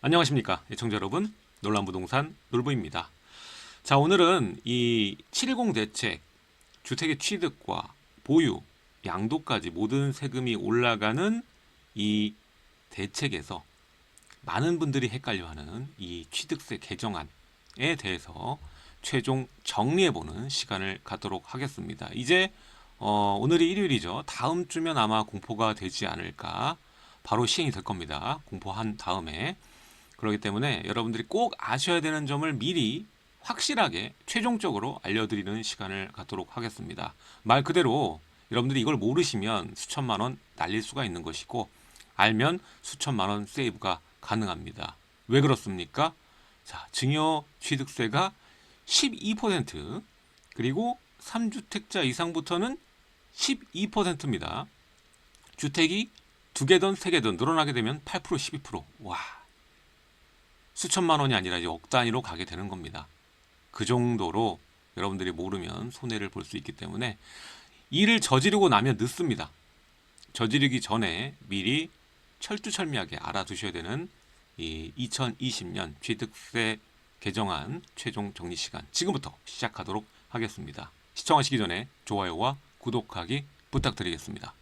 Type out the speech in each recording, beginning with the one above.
안녕하십니까 애청자 여러분, 놀란부동산 놀부입니다. 자, 오늘은 이 710 대책, 주택의 취득과 보유, 양도까지 모든 세금이 올라가는 이 대책에서 많은 분들이 헷갈려하는 이 취득세 개정안에 대해서 최종 정리해보는 시간을 갖도록 하겠습니다. 이제 오늘이 일요일이죠. 다음 주면 아마 공포가 되지 않을까, 바로 시행이 될 겁니다. 공포한 다음에. 그렇기 때문에 여러분들이 꼭 아셔야 되는 점을 미리 확실하게 최종적으로 알려드리는 시간을 갖도록 하겠습니다. 말 그대로 여러분들이 이걸 모르시면 수천만 원 날릴 수가 있는 것이고, 알면 수천만 원 세이브가 가능합니다. 왜 그렇습니까? 자, 증여 취득세가 12%, 그리고 3주택자 이상부터는 12%입니다. 주택이 2개든 3개든 늘어나게 되면 8%, 12%. 와, 수천만 원이 아니라 이제 억 단위로 가게 되는 겁니다. 그 정도로 여러분들이 모르면 손해를 볼 수 있기 때문에 일을 저지르고 나면 늦습니다. 저지르기 전에 미리 철두철미하게 알아두셔야 되는 이 2020년 취득세 개정안 최종 정리 시간, 지금부터 시작하도록 하겠습니다. 시청하시기 전에 좋아요와 구독하기 부탁드리겠습니다.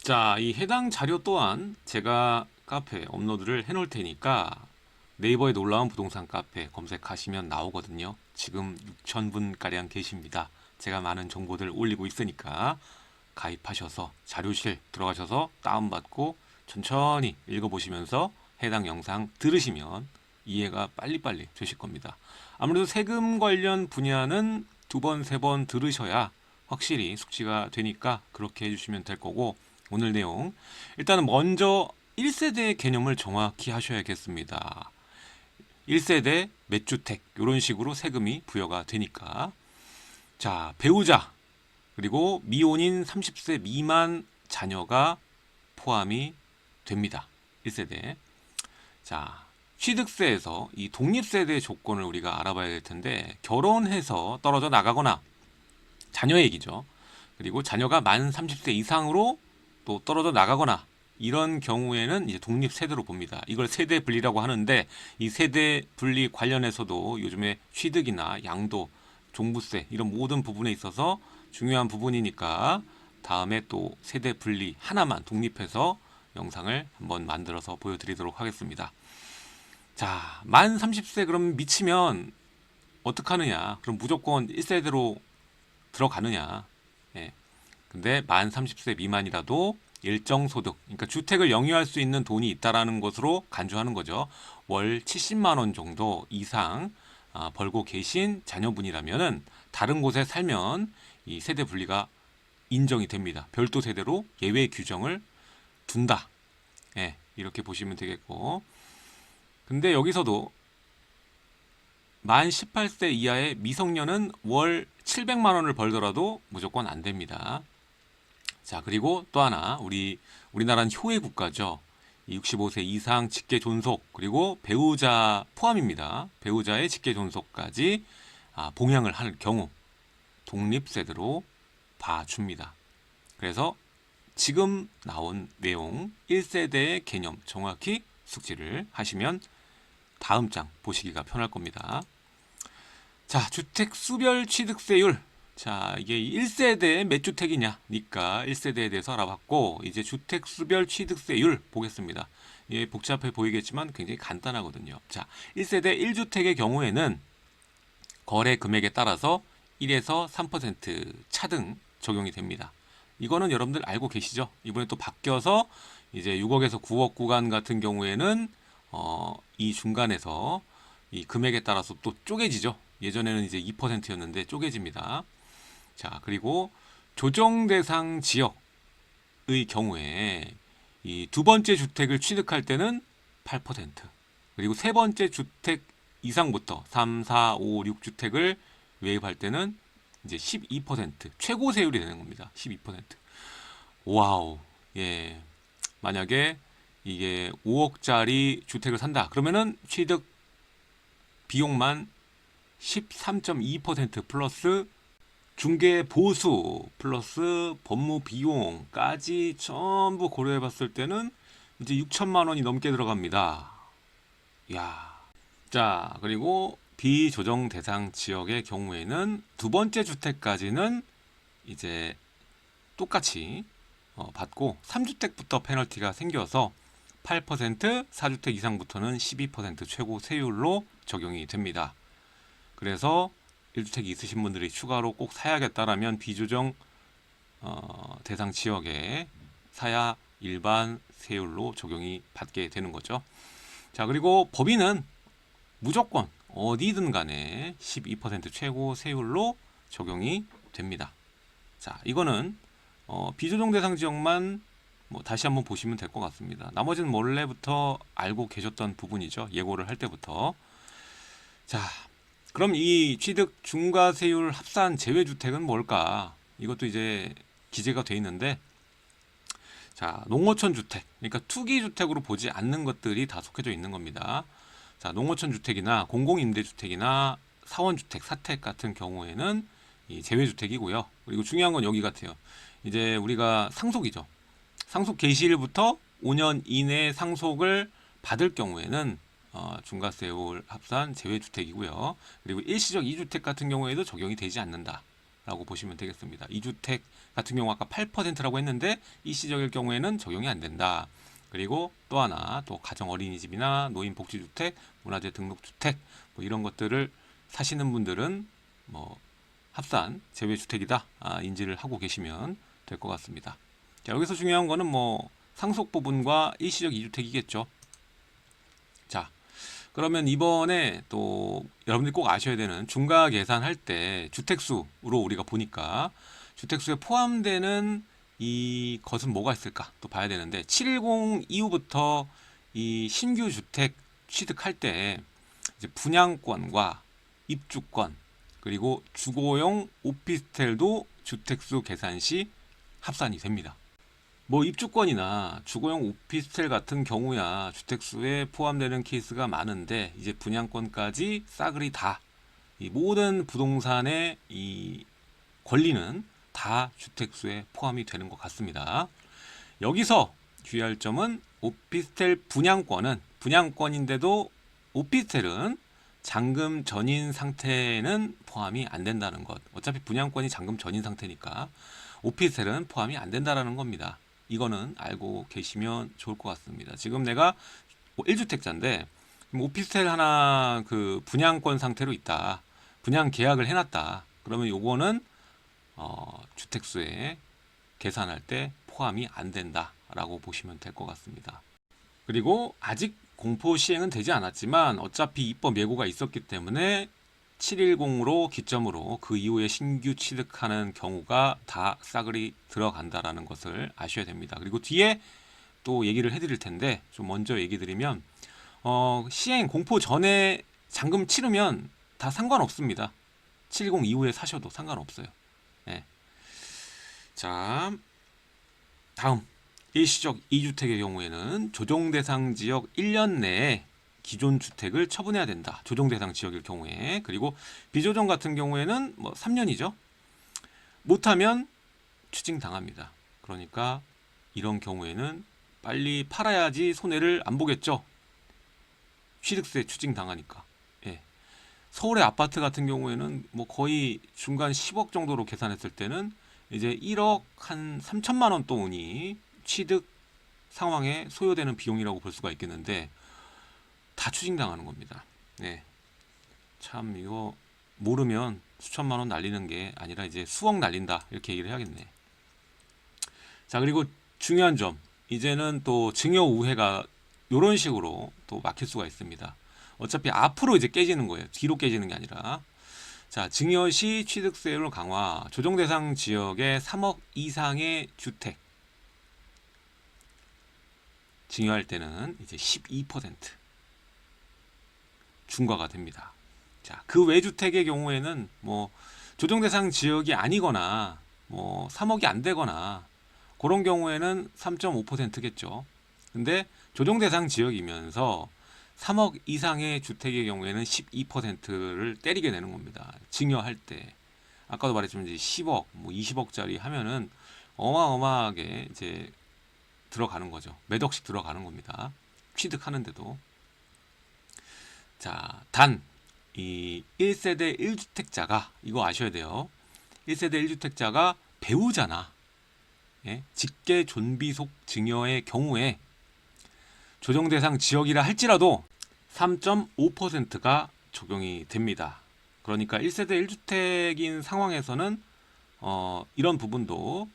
자, 이 해당 자료 또한 제가 카페에 업로드를 해 놓을 테니까 네이버에 놀라운 부동산 카페 검색하시면 나오거든요. 지금 6,000분 가량 계십니다. 제가 많은 정보들 올리고 있으니까 가입하셔서 자료실 들어가셔서 다운받고 천천히 읽어보시면서 해당 영상 들으시면 이해가 빨리빨리 되실 겁니다. 아무래도 세금 관련 분야는 2번, 3번 들으셔야 확실히 숙지가 되니까 그렇게 해주시면 될 거고, 오늘 내용 일단은 먼저 1세대 개념을 정확히 하셔야겠습니다. 1세대 몇 주택 이런 식으로 세금이 부여가 되니까. 자, 배우자 그리고 미혼인 30세 미만 자녀가 포함이 됩니다. 1세대. 자, 취득세에서 이 독립세대 조건을 우리가 알아봐야 될 텐데, 결혼해서 떨어져 나가거나, 자녀 얘기죠. 그리고 자녀가 만 30세 이상으로 또 떨어져 나가거나, 이런 경우에는 이제 독립세대로 봅니다. 이걸 세대 분리라고 하는데, 이 세대 분리 관련해서도 요즘에 취득이나 양도, 종부세 이런 모든 부분에 있어서 중요한 부분이니까 다음에 또 세대 분리 하나만 독립해서 영상을 한번 만들어서 보여드리도록 하겠습니다. 자, 만 30세 그럼 미치면 어떡하느냐? 그럼 무조건 1세대로 들어가느냐? 예. 근데 만 30세 미만이라도 일정 소득, 그러니까 주택을 영유할 수 있는 돈이 있다라는 것으로 간주하는 거죠. 월 70만 원 정도 이상 벌고 계신 자녀분이라면은 다른 곳에 살면 이 세대 분리가 인정이 됩니다. 별도 세대로 예외 규정을 둔다. 예, 이렇게 보시면 되겠고. 근데 여기서도 만 18세 이하의 미성년은 월 700만 원을 벌더라도 무조건 안 됩니다. 자, 그리고 또 하나, 우리나라는 효의 국가죠. 65세 이상 직계 존속, 그리고 배우자 포함입니다. 배우자의 직계 존속까지 봉양을 할 경우 독립세대로 봐줍니다. 그래서 지금 나온 내용 1세대의 개념 정확히 숙지를 하시면 다음 장 보시기가 편할 겁니다. 자, 주택 수별 취득세율. 자, 이게 1세대 몇 주택이냐니까 1세대에 대해서 알아봤고, 이제 주택 수별 취득세율 보겠습니다. 예, 복잡해 보이겠지만 굉장히 간단하거든요. 자, 1세대 1주택의 경우에는 거래 금액에 따라서 1에서 3% 차등 적용이 됩니다. 이거는 여러분들 알고 계시죠? 이번에 또 바뀌어서 이제 6억에서 9억 구간 같은 경우에는 이 중간에서 이 금액에 따라서 또 쪼개지죠. 예전에는 이제 2%였는데 쪼개집니다. 자, 그리고 조정 대상 지역의 경우에 이 두 번째 주택을 취득할 때는 8%, 그리고 세 번째 주택 이상부터 3, 4, 5, 6주택을 매입할 때는 이제 12% 최고 세율이 되는 겁니다. 12%. 와우. 예. 만약에 이게 5억짜리 주택을 산다. 그러면은 취득 비용만 13.2% 플러스 중개 보수 플러스 법무 비용까지 전부 고려해 봤을 때는 이제 6천만 원이 넘게 들어갑니다. 야. 자, 그리고 비조정 대상 지역의 경우에는 두 번째 주택까지는 이제 똑같이 받고 3주택부터 페널티가 생겨서 8%, 4주택 이상부터는 12% 최고 세율로 적용이 됩니다. 그래서 1주택이 있으신 분들이 추가로 꼭 사야겠다라면 비조정 대상 지역에 사야 일반 세율로 적용이 받게 되는 거죠. 자, 그리고 법인은 무조건 어디든 간에 12% 최고 세율로 적용이 됩니다. 자, 이거는 비조정 대상 지역만 다시 한번 보시면 될 것 같습니다. 나머지는 원래부터 알고 계셨던 부분이죠. 예고를 할 때부터. 자, 그럼 이 취득 중과세율 합산 제외주택은 뭘까? 이것도 이제 기재가 돼 있는데, 자, 농어촌 주택, 그러니까 투기 주택으로 보지 않는 것들이 다 속해져 있는 겁니다. 자, 농어촌 주택이나 공공임대주택이나 사원주택, 사택 같은 경우에는 이 제외주택이고요. 그리고 중요한 건 여기 같아요. 이제 우리가 상속이죠. 상속 개시일부터 5년 이내 상속을 받을 경우에는 중과세율 합산 제외주택이고요. 그리고 일시적 2주택 같은 경우에도 적용이 되지 않는다라고 보시면 되겠습니다. 2주택 같은 경우 아까 8%라고 했는데 일시적일 경우에는 적용이 안 된다. 그리고 또 하나, 또 가정 어린이집이나 노인복지주택, 문화재 등록주택 이런 것들을 사시는 분들은 합산 제외주택이다 인지를 하고 계시면 될 것 같습니다. 자, 여기서 중요한 거는 상속 부분과 일시적 2주택이겠죠. 자, 그러면 이번에 또 여러분들이 꼭 아셔야 되는 중과 계산할 때 주택수로 우리가 보니까 주택수에 포함되는 이 것은 뭐가 있을까 또 봐야 되는데, 710 이후부터 이 신규 주택 취득할 때 이제 분양권과 입주권 그리고 주거용 오피스텔도 주택수 계산 시 합산이 됩니다. 입주권이나 주거용 오피스텔 같은 경우야 주택수에 포함되는 케이스가 많은데, 이제 분양권까지 싸그리 다 이 모든 부동산의 이 권리는 다 주택수에 포함이 되는 것 같습니다. 여기서 주의할 점은 오피스텔 분양권인데도 오피스텔은 잔금 전인 상태는 포함이 안 된다는 것. 어차피 분양권이 잔금 전인 상태니까 오피스텔은 포함이 안 된다는 겁니다. 이거는 알고 계시면 좋을 것 같습니다. 지금 내가 1주택자인데 오피스텔 하나 그 분양권 상태로 있다. 분양 계약을 해놨다. 그러면 요거는 주택수에 계산할 때 포함이 안 된다라고 보시면 될 것 같습니다. 그리고 아직 공포 시행은 되지 않았지만 어차피 입법 예고가 있었기 때문에 710으로 기점으로 그 이후에 신규 취득하는 경우가 다 싸그리 들어간다라는 것을 아셔야 됩니다. 그리고 뒤에 또 얘기를 해드릴 텐데 좀 먼저 얘기 드리면 시행 공포 전에 잔금 치르면 다 상관없습니다. 710 이후에 사셔도 상관없어요. 네. 자, 다음 일시적 2주택의 경우에는 조정 대상 지역 1년 내에 기존 주택을 처분해야 된다. 조정 대상 지역일 경우에. 그리고 비조정 같은 경우에는 3년이죠. 못하면 추징 당합니다. 그러니까 이런 경우에는 빨리 팔아야지 손해를 안 보겠죠. 취득세 추징 당하니까. 예. 서울의 아파트 같은 경우에는 거의 중간 10억 정도로 계산했을 때는 이제 1억 한 3천만 원 돈이 취득 상황에 소요되는 비용이라고 볼 수가 있겠는데 다 추징당하는 겁니다. 네. 참 이거 모르면 수천만 원 날리는 게 아니라 이제 수억 날린다 이렇게 얘기를 해야겠네. 자, 그리고 중요한 점, 이제는 또 증여 우회가 이런 식으로 또 막힐 수가 있습니다. 어차피 앞으로 이제 깨지는 거예요. 뒤로 깨지는 게 아니라. 자, 증여 시 취득세율 강화, 조정 대상 지역의 3억 이상의 주택 증여할 때는 이제 12% 중과가 됩니다. 자, 그 외주택의 경우에는 조정 대상 지역이 아니거나 3억이 안 되거나 그런 경우에는 3.5%겠죠. 근데 조정 대상 지역이면서 3억 이상의 주택의 경우에는 12%를 때리게 되는 겁니다. 증여할 때. 아까도 말했지만 이제 10억, 뭐 20억짜리 하면은 어마어마하게 이제 들어가는 거죠. 몇 억씩 들어가는 겁니다. 취득하는데도. 자, 단 이 1세대 1주택자가 이거 아셔야 돼요. 1세대 1주택자가 배우자나 예? 직계 존비속 증여의 경우에 조정 대상 지역이라 할지라도 3.5%가 적용이 됩니다. 그러니까 1세대 1주택인 상황에서는 이런 부분도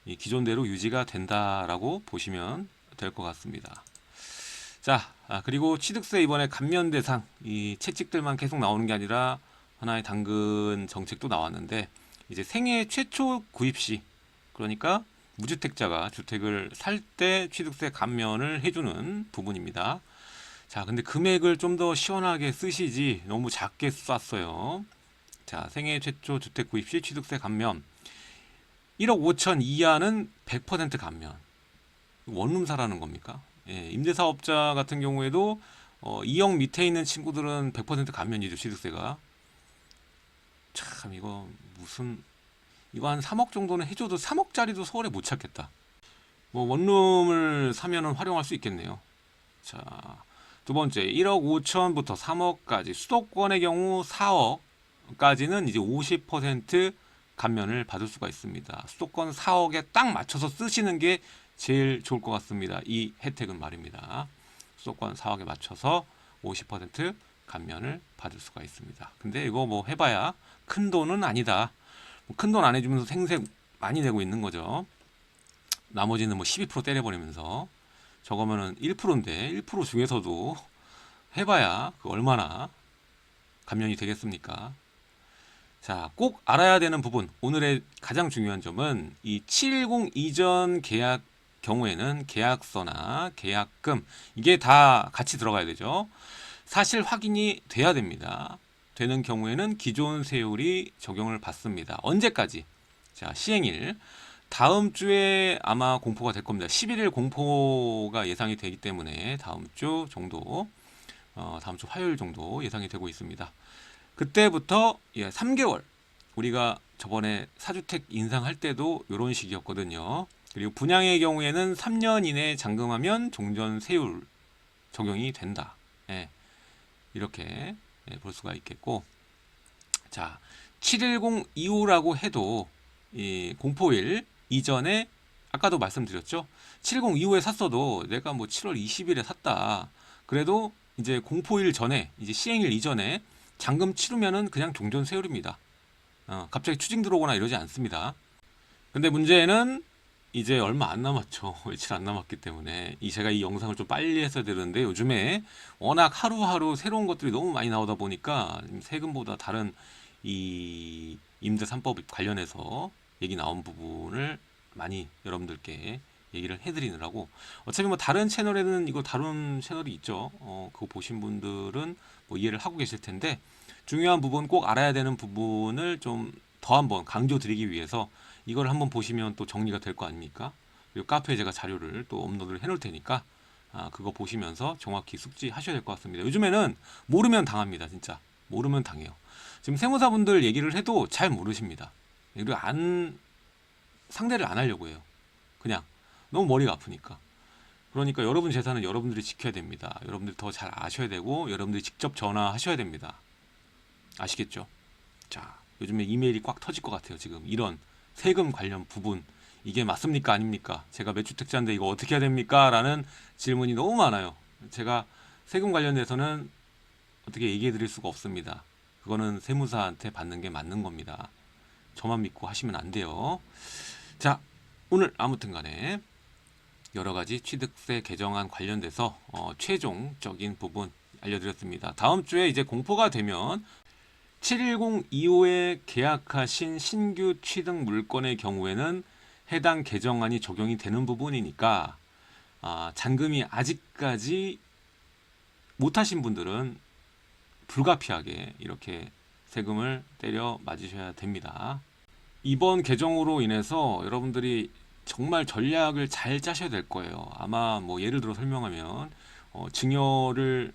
이 기존대로 유지가 된다라고 보시면 될 것 같습니다. 자, 그리고 취득세 이번에 감면 대상 이 채찍들만 계속 나오는 게 아니라 하나의 당근 정책도 나왔는데 이제 생애 최초 구입 시 그러니까 무주택자가 주택을 살 때 취득세 감면을 해주는 부분입니다. 자, 근데 금액을 좀 더 시원하게 쓰시지 너무 작게 쐈어요. 자, 생애 최초 주택 구입 시 취득세 감면 1억 5천 이하는 100% 감면. 원룸 사라는 겁니까? 예, 임대사업자 같은 경우에도 2억 밑에 있는 친구들은 100% 감면이죠, 취득세가. 참 이거 무슨 이거 한 3억 정도는 해줘도 3억짜리도 서울에 못 찾겠다. 뭐 원룸을 사면은 활용할 수 있겠네요. 자, 두 번째 1억 5천부터 3억까지 수도권의 경우 4억까지는 이제 50% 감면을 받을 수가 있습니다. 수도권 4억에 딱 맞춰서 쓰시는 게 제일 좋을 것 같습니다. 이 혜택은 말입니다. 수도권 4억에 맞춰서 50% 감면을 받을 수가 있습니다. 근데 이거 뭐 해봐야 큰 돈은 아니다. 큰 돈 안 해주면서 생색 많이 내고 있는 거죠. 나머지는 뭐 12% 때려버리면서 저거면은 1%인데 1% 중에서도 해봐야 그 얼마나 감면이 되겠습니까? 자, 꼭 알아야 되는 부분 오늘의 가장 중요한 점은 이 710 이전 계약 경우에는 계약서나 계약금 이게 다 같이 들어가야 되죠. 사실 확인이 돼야 됩니다. 되는 경우에는 기존 세율이 적용을 받습니다. 언제까지? 자, 시행일 다음 주에 아마 공포가 될 겁니다. 11일 공포가 예상이 되기 때문에 다음 주 정도 다음 주 화요일 정도 예상이 되고 있습니다. 그때부터 3개월 우리가 저번에 사주택 인상할 때도 이런 식이었거든요. 그리고 분양의 경우에는 3년 이내 잔금하면 종전세율 적용이 된다. 예, 이렇게 볼 수가 있겠고, 자 710 이후라고 해도 이 공포일 이전에 아까도 말씀드렸죠. 710 이후에 샀어도 내가 뭐 7월 20일에 샀다. 그래도 이제 공포일 전에 이제 시행일 이전에 잔금 치르면은 그냥 종전세율입니다. 갑자기 추징 들어오거나 이러지 않습니다. 근데 문제는 이제 얼마 안 남았죠. 며칠 안 남았기 때문에 제가 이 영상을 좀 빨리 했어야 되는데 요즘에 워낙 하루하루 새로운 것들이 너무 많이 나오다 보니까 세금보다 다른 이 임대 3법 관련해서 얘기 나온 부분을 많이 여러분들께 얘기를 해드리느라고 어차피 뭐 다른 채널에는 이거 다룬 채널이 있죠. 그거 보신 분들은 뭐 이해를 하고 계실 텐데 중요한 부분 꼭 알아야 되는 부분을 좀 더 한번 강조 드리기 위해서 이걸 한번 보시면 또 정리가 될 거 아닙니까? 그리고 카페에 제가 자료를 또 업로드를 해놓을 테니까 그거 보시면서 정확히 숙지하셔야 될 것 같습니다. 요즘에는 모르면 당합니다. 진짜 모르면 당해요. 지금 세무사분들 얘기를 해도 잘 모르십니다. 그리고 상대를 안 하려고 해요. 그냥 너무 머리가 아프니까. 그러니까 여러분 재산은 여러분들이 지켜야 됩니다. 여러분들이 더 잘 아셔야 되고 여러분들이 직접 전화하셔야 됩니다. 아시겠죠? 자, 요즘에 이메일이 꽉 터질 것 같아요. 지금 이런 세금 관련 부분 이게 맞습니까? 아닙니까? 제가 매주택자인데 이거 어떻게 해야 됩니까? 라는 질문이 너무 많아요. 제가 세금 관련돼서는 어떻게 얘기해 드릴 수가 없습니다. 그거는 세무사한테 받는 게 맞는 겁니다. 저만 믿고 하시면 안 돼요. 자, 오늘 아무튼 간에 여러 가지 취득세 개정안 관련돼서 최종적인 부분 알려드렸습니다. 다음 주에 이제 공포가 되면 710 이후에 계약하신 신규 취득 물건의 경우에는 해당 개정안이 적용이 되는 부분이니까 잔금이 아직까지 못하신 분들은 불가피하게 이렇게 세금을 때려 맞으셔야 됩니다. 이번 개정으로 인해서 여러분들이 정말 전략을 잘 짜셔야 될 거예요. 아마 뭐 예를 들어 설명하면 증여를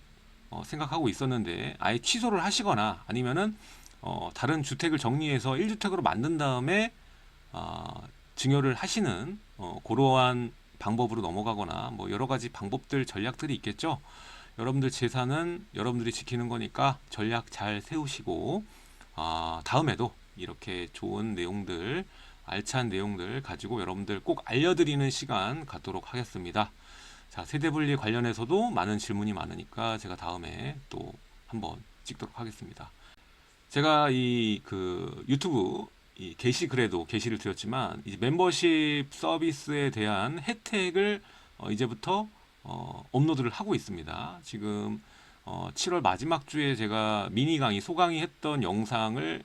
생각하고 있었는데 아예 취소를 하시거나 아니면은 다른 주택을 정리해서 1주택으로 만든 다음에 증여를 하시는 그러한 방법으로 넘어가거나 뭐 여러 가지 방법들 전략들이 있겠죠. 여러분들 재산은 여러분들이 지키는 거니까 전략 잘 세우시고 다음에도 이렇게 좋은 내용들, 알찬 내용들 가지고 여러분들 꼭 알려드리는 시간 갖도록 하겠습니다. 자, 세대분리 관련해서도 많은 질문이 많으니까 제가 다음에 또 한번 찍도록 하겠습니다. 제가 이 유튜브 이 게시글에도 게시를 드렸지만 이제 멤버십 서비스에 대한 혜택을 이제부터 업로드를 하고 있습니다. 지금 7월 마지막 주에 제가 미니 강의, 소강의 했던 영상을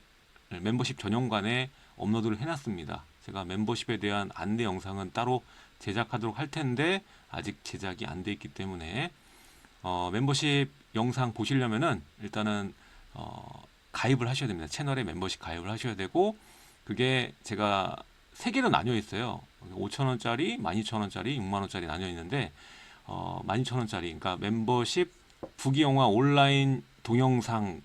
멤버십 전용관에 업로드를 해놨습니다. 제가 멤버십에 대한 안내 영상은 따로 제작하도록 할 텐데 아직 제작이 안 돼 있기 때문에 멤버십 영상 보시려면은 일단은 가입을 하셔야 됩니다. 채널에 membership 가입을 하셔야 되고 그게 제가 3개로 나뉘어 있어요. 5,000원짜리, 12,000원짜리, 6만원짜리 나뉘어 있는데 12,000원짜리 그러니까 멤버십 부기영화 온라인 동영상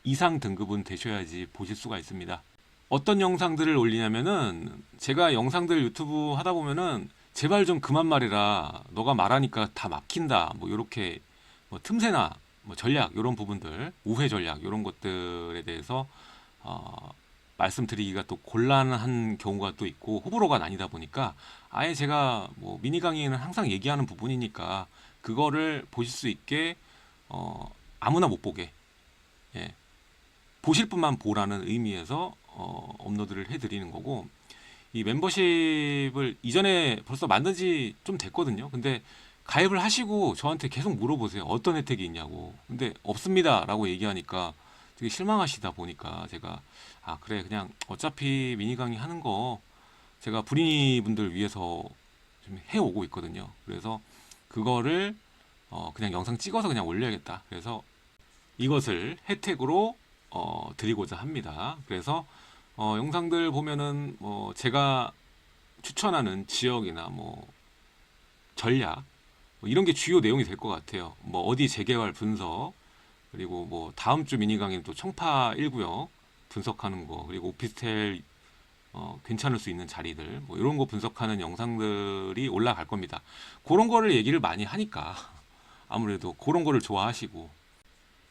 이상 등급은 되셔야지 보실 수가 있습니다. 어떤 영상들을 올리냐면은 제가 영상들 유튜브 하다 보면은 제발 좀 그만 말해라. 너가 말하니까 다 막힌다. 뭐 요렇게 뭐 틈새나 뭐 전략 이런 부분들, 우회 전략 이런 것들에 대해서 말씀드리기가 또 곤란한 경우가 또 있고 호불호가 나뉘다 보니까 아예 제가 뭐 미니 강의에는 항상 얘기하는 부분이니까 그거를 보실 수 있게 아무나 못 보게 예, 보실 분만 보라는 의미에서 업로드를 해드리는 거고 이 멤버십을 이전에 벌써 만든 지 좀 됐거든요. 근데 가입을 하시고 저한테 계속 물어보세요. 어떤 혜택이 있냐고. 근데 없습니다 라고 얘기하니까 되게 실망하시다 보니까 제가 그래 그냥 어차피 미니 강의 하는 거 제가 불인이 분들 위해서 좀 해오고 있거든요. 그래서 그거를 그냥 영상 찍어서 그냥 올려야겠다. 그래서 이것을 혜택으로 드리고자 합니다. 그래서 영상들 보면은 뭐 제가 추천하는 지역이나 뭐 전략 뭐 이런 게 주요 내용이 될 것 같아요. 뭐 어디 재개발 분석 그리고 뭐 다음 주 미니 강의는 또 청파 1구역 분석하는 거 그리고 오피스텔 괜찮을 수 있는 자리들 뭐 이런 거 분석하는 영상들이 올라갈 겁니다. 그런 거를 얘기를 많이 하니까 아무래도 그런 거를 좋아하시고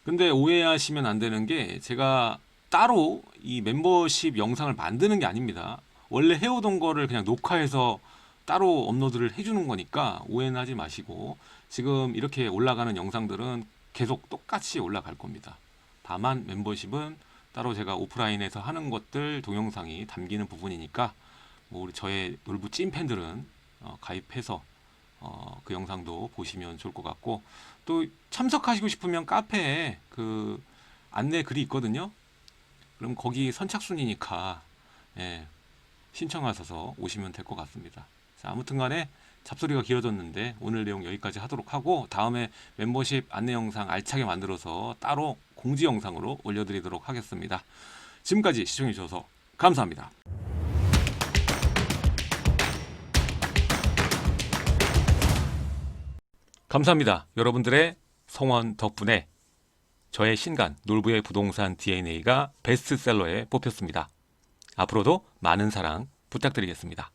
근데 오해하시면 안 되는 게 제가 따로 이 멤버십 영상을 만드는 게 아닙니다. 원래 해오던 거를 그냥 녹화해서 따로 업로드를 해주는 거니까 오해는 하지 마시고 지금 이렇게 올라가는 영상들은 계속 똑같이 올라갈 겁니다. 다만 멤버십은 따로 제가 오프라인에서 하는 것들 동영상이 담기는 부분이니까 뭐 우리 저의 놀부 찐팬들은 가입해서 그 영상도 보시면 좋을 것 같고 또 참석하시고 싶으면 카페에 그 안내 글이 있거든요. 그럼 거기 선착순이니까 예, 신청하셔서 오시면 될 것 같습니다. 자, 아무튼 간에 잡소리가 길어졌는데 오늘 내용 여기까지 하도록 하고 다음에 멤버십 안내 영상 알차게 만들어서 따로 공지 영상으로 올려드리도록 하겠습니다. 지금까지 시청해 주셔서 감사합니다. 감사합니다. 여러분들의 성원 덕분에 저의 신간 놀부의 부동산 DNA가 베스트셀러에 뽑혔습니다. 앞으로도 많은 사랑 부탁드리겠습니다.